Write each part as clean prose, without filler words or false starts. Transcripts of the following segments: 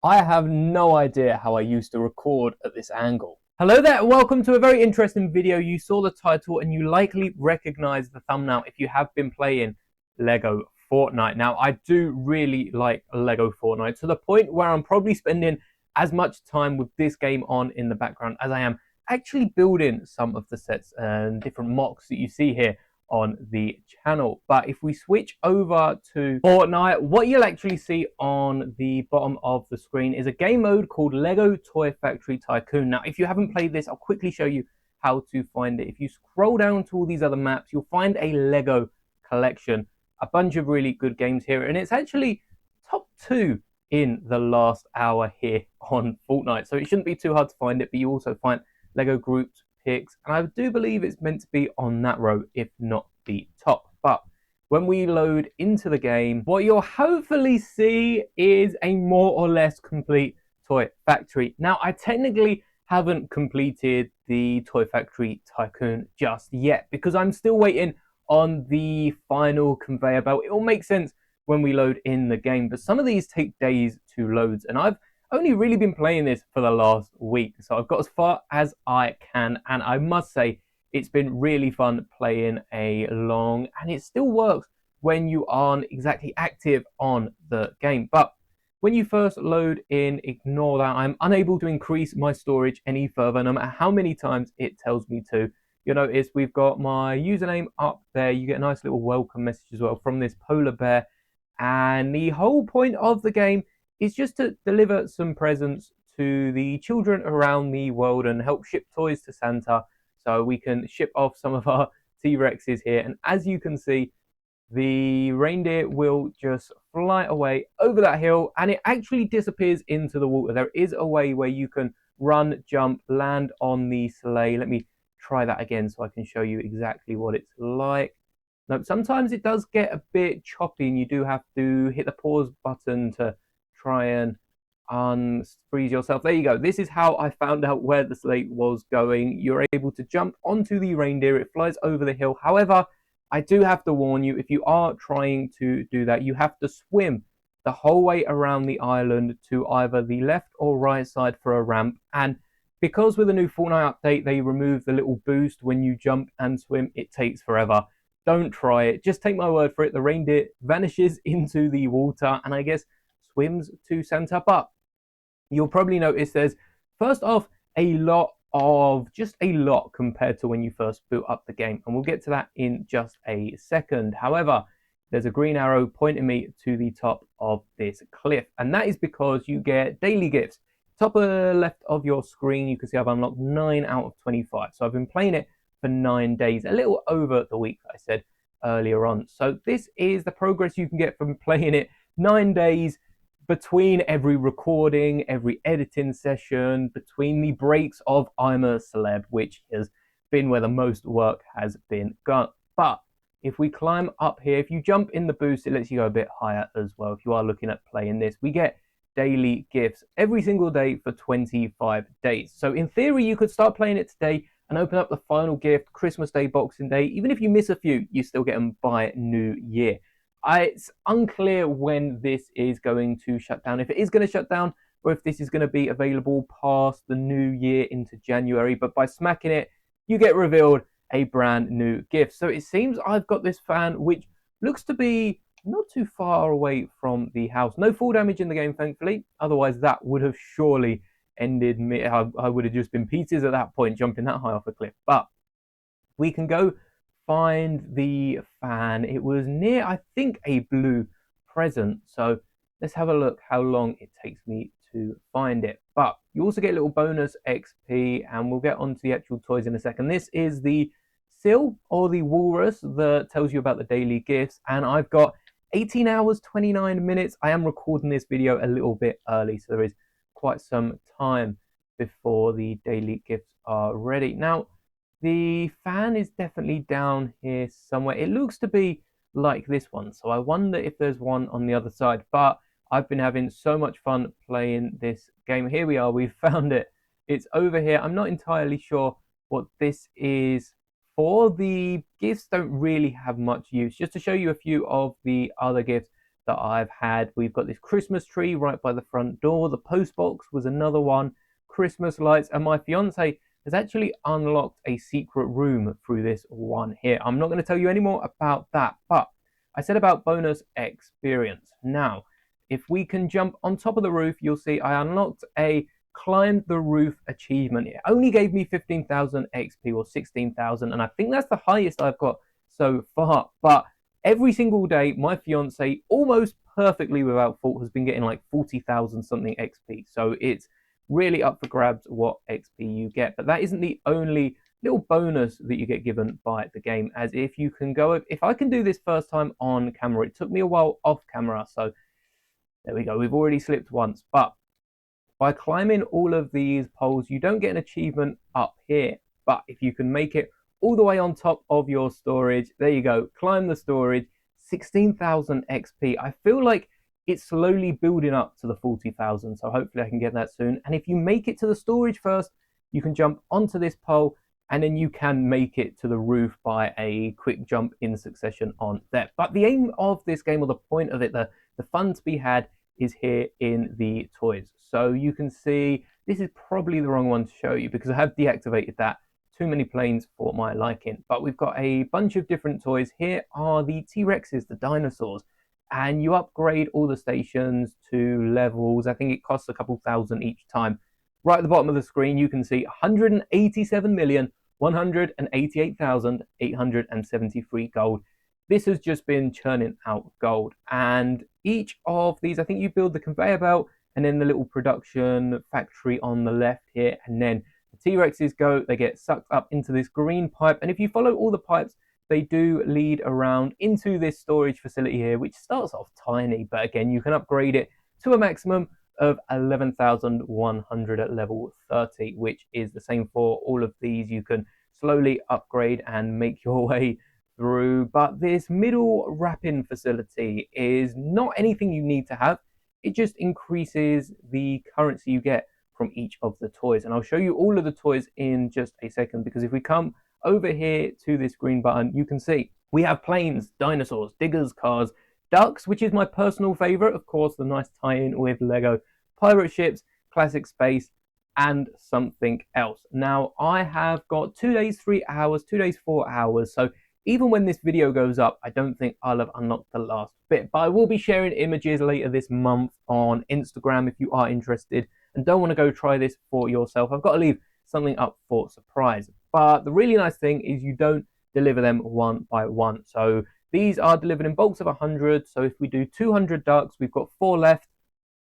I have no idea how I used to record at this angle. Hello there, welcome to a very interesting video. You saw the title and you likely recognize the thumbnail if you have been playing LEGO Fortnite. Now, I do really like LEGO Fortnite to the point where I'm probably spending as much time with this game on in the background as I am actually building some of the sets and different mocks that you see here on the channel. But if we switch over to Fortnite, what you'll actually see on the bottom of the screen is a game mode called LEGO Toy Factory Tycoon. Now, if you haven't played this, I'll quickly show you how to find it. If you scroll down to all these other maps, you'll find a LEGO collection, a bunch of really good games here, and it's actually top 2 in the last hour here on Fortnite. So it shouldn't be too hard to find it, but you also find LEGO groups, picks, and I do believe it's meant to be on that row, if not the top. But when we load into the game, what you'll hopefully see is a more or less complete Toy Factory. Now, I technically haven't completed the Toy Factory Tycoon just yet because I'm still waiting on the final conveyor belt. It will make sense when we load in the game, but some of these take days to load, and I've only really been playing this for the last week, so I've got as far as I can, and I must say it's been really fun playing along, and it still works when you aren't exactly active on the game. But when you first load in, ignore that. I'm unable to increase my storage any further, no matter how many times it tells me to. You'll notice we've got my username up there. You get a nice little welcome message as well from this polar bear. And the whole point of the game is just to deliver some presents to the children around the world and help ship toys to Santa so we can ship off some of our T-Rexes here. And as you can see, the reindeer will just fly away over that hill and it actually disappears into the water. There is a way where you can run, jump, land on the sleigh. Let me try that again so I can show you exactly what it's like. Now, sometimes it does get a bit choppy and you do have to hit the pause button to try and unfreeze yourself. There you go. This is how I found out where the sleigh was going. You're able to jump onto the reindeer. It flies over the hill. However, I do have to warn you, if you are trying to do that, you have to swim the whole way around the island to either the left or right side for a ramp. And because with the new Fortnite update, they remove the little boost when you jump and swim, it takes forever. Don't try it. Just take my word for it. The reindeer vanishes into the water and I guess swims to Santa. But you'll probably notice there's, first off, just a lot compared to when you first boot up the game. And we'll get to that in just a second. However, there's a green arrow pointing me to the top of this cliff. And that is because you get daily gifts. Top left of your screen, you can see I've unlocked 9 out of 25. So I've been playing it for 9 days, a little over the week that I said earlier on. So this is the progress you can get from playing it 9 days between every recording, every editing session, between the breaks of I'm a Celeb, which has been where the most work has been done. But if we climb up here, if you jump in the boost, it lets you go a bit higher as well. If you are looking at playing this, we get daily gifts every single day for 25 days. So in theory, you could start playing it today and open up the final gift, Christmas Day, Boxing Day. Even if you miss a few, you still get them by New Year. It's unclear when this is going to shut down, if it is going to shut down, or if this is going to be available past the new year into January. But by smacking it, you get revealed a brand new gift. So it seems I've got this fan, which looks to be not too far away from the house. No fall damage in the game, thankfully. Otherwise, that would have surely ended me. I would have just been pieces at that point, jumping that high off a cliff. But we can go find the fan. It was near, I think, a blue present. So let's have a look how long it takes me to find it. But you also get a little bonus XP, and we'll get onto the actual toys in a second. This is the seal or the walrus that tells you about the daily gifts, and I've got 18 hours 29 minutes. I am recording this video a little bit early, so there is quite some time before the daily gifts are ready. Now, the fan is definitely down here somewhere. It looks to be like this one, so I wonder if there's one on the other side. But I've been having so much fun playing this game. Here we are, we've found it. It's over here. I'm not entirely sure what this is for. The gifts don't really have much use. Just to show you a few of the other gifts that I've had. We've got this Christmas tree right by the front door. The post box was another one. Christmas lights, and my fiance has actually unlocked a secret room through this one here. I'm not going to tell you any more about that, but I said about bonus experience. Now, if we can jump on top of the roof, you'll see I unlocked a climb the roof achievement. It only gave me 15,000 XP or 16,000, and I think that's the highest I've got so far. But every single day, my fiance, almost perfectly without fault, has been getting like 40,000 something XP. So it's really up for grabs what XP you get. But that isn't the only little bonus that you get given by the game, as if you can go, if I can do this first time on camera, it took me a while off camera, so there we go, we've already slipped once. But by climbing all of these poles, you don't get an achievement up here, but if you can make it all the way on top of your storage, there you go, climb the storage, 16,000 XP. I feel like it's slowly building up to the 40,000, so hopefully I can get that soon. And if you make it to the storage first, you can jump onto this pole, and then you can make it to the roof by a quick jump in succession on there. But the aim of this game, or the point of it, the fun to be had, is here in the toys. So you can see, this is probably the wrong one to show you because I have deactivated that. Too many planes for my liking. But we've got a bunch of different toys. Here are the T-Rexes, the dinosaurs. And you upgrade all the stations to levels. I think it costs a couple thousand each time. Right at the bottom of the screen, you can see 187,188,873 gold. This has just been churning out gold. And each of these, I think you build the conveyor belt and then the little production factory on the left here. And then the T-Rexes go, they get sucked up into this green pipe. And if you follow all the pipes, they do lead around into this storage facility here, which starts off tiny, but again, you can upgrade it to a maximum of 11,100 at level 30, which is the same for all of these. You can slowly upgrade and make your way through, but this middle wrapping facility is not anything you need to have. It just increases the currency you get from each of the toys, and I'll show you all of the toys in just a second, because if we come over here to this green button, you can see we have planes, dinosaurs, diggers, cars, ducks, which is my personal favorite, of course, the nice tie-in with Lego, pirate ships, classic space, and something else. Now, I have got 2 days, 3 hours, 2 days, 4 hours, so even when this video goes up, I don't think I'll have unlocked the last bit, but I will be sharing images later this month on Instagram if you are interested and don't want to go try this for yourself. I've got to leave something up for surprise. But the really nice thing is you don't deliver them one by one. So these are delivered in bulks of 100. So if we do 200 ducks, we've got 4 left,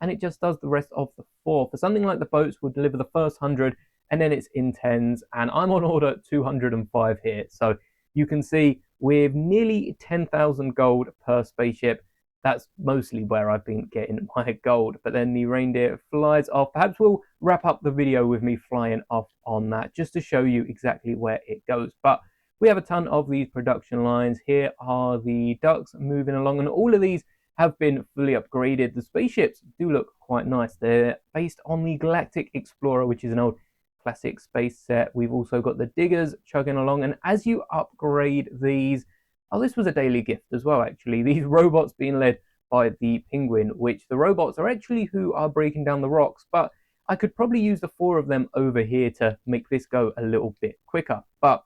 and it just does the rest of the 4. For something like the boats, we'll deliver the first 100, and then it's in tens. And I'm on order 205 here. So you can see with nearly 10,000 gold per spaceship, that's mostly where I've been getting my gold. But then the reindeer flies off. Perhaps we'll wrap up the video with me flying off on that, just to show you exactly where it goes. But we have a ton of these production lines. Here are the ducks moving along, and all of these have been fully upgraded. The spaceships do look quite nice. They're based on the Galactic Explorer, which is an old classic space set. We've also got the diggers chugging along, and as you upgrade these, oh, this was a daily gift as well, actually. These robots being led by the penguin, which the robots are actually who are breaking down the rocks, but I could probably use the 4 of them over here to make this go a little bit quicker. But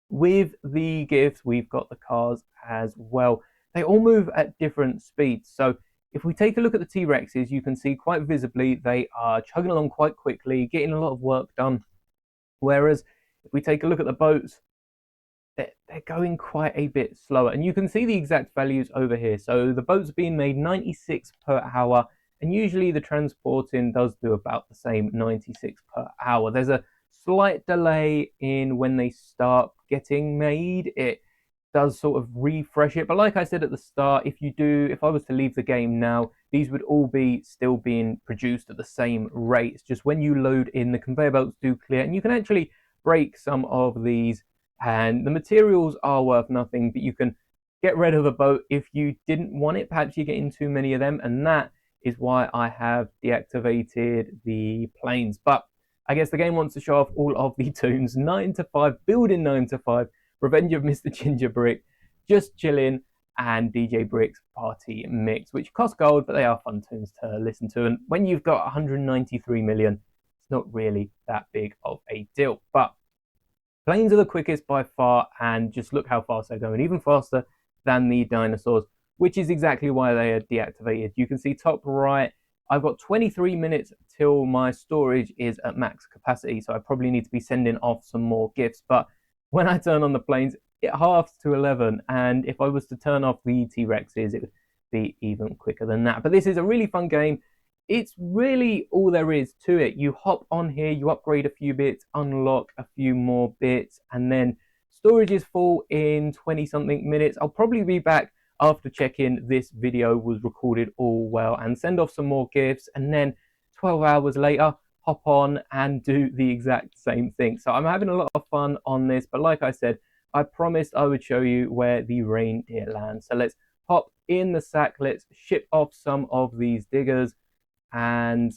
with the gifts, we've got the cars as well. They all move at different speeds. So if we take a look at the T-Rexes, you can see quite visibly they are chugging along quite quickly, getting a lot of work done. Whereas if we take a look at the boats, they're going quite a bit slower, and you can see the exact values over here. So the boats are being made 96 per hour, and usually the transporting does do about the same, 96 per hour. There's a slight delay in when they start getting made. It does sort of refresh it, but like I said at the start, if I was to leave the game now, these would all be still being produced at the same rate. It's just when you load in, the conveyor belts do clear, and you can actually break some of these, and the materials are worth nothing, but you can get rid of a boat if you didn't want it. Perhaps you're getting too many of them, and that is why I have deactivated the planes. But I guess the game wants to show off all of the tunes. 9 to 5, building 9 to 5, Revenge of Mr. Gingerbrick, just chilling, and DJ Brick's Party Mix, which cost gold, but they are fun tunes to listen to. And when you've got 193 million, it's not really that big of a deal. But planes are the quickest by far, and just look how fast they're going, even faster than the dinosaurs, which is exactly why they are deactivated. You can see top right, I've got 23 minutes till my storage is at max capacity, so I probably need to be sending off some more gifts. But when I turn on the planes, it halves to 11, and if I was to turn off the T-Rexes, it would be even quicker than that. But this is a really fun game. It's really all there is to it. You hop on here, you upgrade a few bits, unlock a few more bits, and then storage is full in 20 something minutes. I'll probably be back after checking this video was recorded all well and send off some more gifts, and then 12 hours later hop on and do the exact same thing. So I'm having a lot of fun on this, but like I said, I promised I would show you where the reindeer lands. So let's hop in the sack, let's ship off some of these diggers, and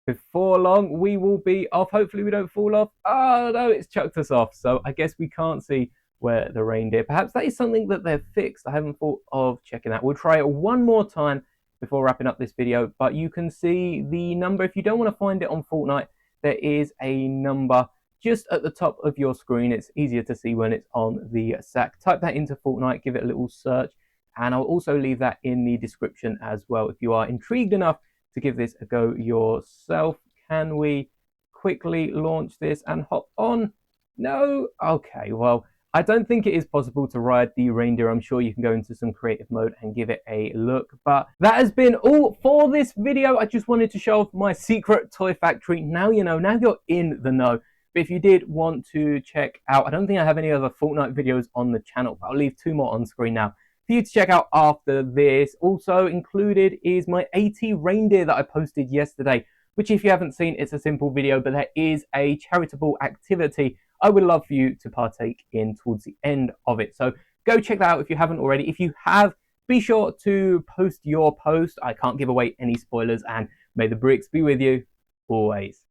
before long we will be off. Hopefully we don't fall off. Oh no, it's chucked us off, so I guess we can't see where the reindeer. Perhaps that is something that they've fixed. I haven't thought of checking that. We'll try it one more time before wrapping up this video, but you can see the number. If you don't want to find it on Fortnite, there is a number just at the top of your screen. It's easier to see when it's on the sack. Type that into Fortnite, give it a little search, and I'll also leave that in the description as well if you are intrigued enough to give this a go yourself. Can we quickly launch this and hop on? No? Okay, well, I don't think it is possible to ride the reindeer. I'm sure you can go into some creative mode and give it a look. But that has been all for this video. I just wanted to show off my secret toy factory. Now you know, now you're in the know. But if you did want to check out, I don't think I have any other Fortnite videos on the channel, but I'll leave 2 more on screen now for you to check out after this. Also included is my 80 reindeer that I posted yesterday, which if you haven't seen, it's a simple video, but there is a charitable activity I would love for you to partake in towards the end of it. So go check that out if you haven't already. If you have, be sure to post your post. I can't give away any spoilers, and may the bricks be with you always.